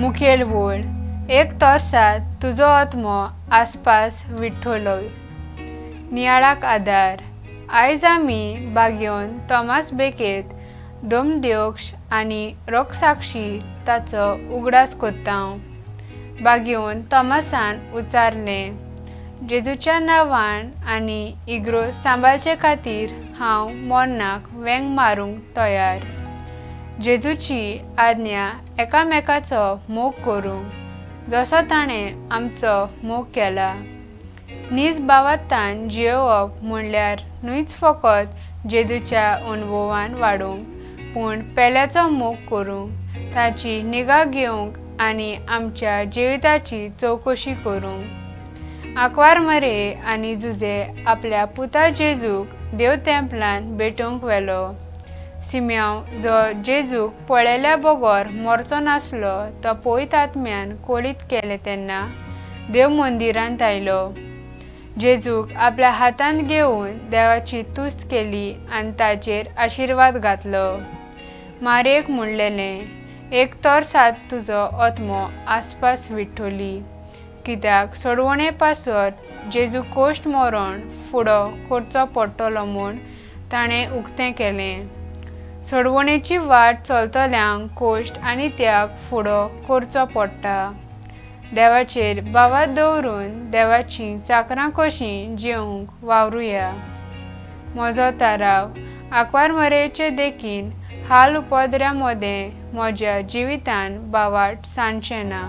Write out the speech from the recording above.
मुखेल वोळ एक तोरसात तुजो आत्मो आसपास विठ्ठलोय। नियाळाक आदार आयज आमी बागेवन तोमास बेकेत दोमद्योक्ष आनी रोगसाक्षी ताचो उगडास कोत्ता। बागेवन तोमासान उचारलें, जेजूच्या नांवान आनी इग्रो सांबाळचे खातीर हांव मोरणाक वेंग मारूंक तयार। जेजूची आज्ञा एकामेकाचो मोग करूंक, जसो ताणें आमचो मोग केला। नीज भावार्थान जियेवप म्हणल्यार न्हूच फकत जेजूच्या अनुभवान वाडूंक, पूण पेल्याचो मोग करूंक, ताची निगा घेवंक आनी आमच्या जिविताची चवकशी करूंक। आंकवार मरे आनी जुजे आपल्या पुता जेजूक देव तेंपलांत भेटोवंक व्हेलो। सिम्यांव जो जेजूक पळयल्या बगोर मरचो नासलो तो पवित्र आत्म्यान कोळीत केलें तेन्ना देव मंदिरांत आयलो। जेजूक आपल्या हातांत घेवन देवाची तुस्त केली आनी ताचेर आशिर्वाद घातलो। मारयेक म्हणलेलें, एक तोरसात तुजो आत्मो आसपास विठ्ठली, कित्याक सोडवणे पासत जेजू कोश्ट मरण फुडो करचो पडटलो म्हूण ताणें उक्तें केलें। सोडवणेची वाट चलतल्यांक कोश्ट आनी त्याग फुडो करचो पडटा। देवाचेर बावर दवरून देवाचीं चाकरां कशीं जियोंक वावरुया। म्हजो थाराव आंकवार मरेचे देखीन हाल उपद्र्या मदें म्हज्या जिवितान बावाट सांडचें ना।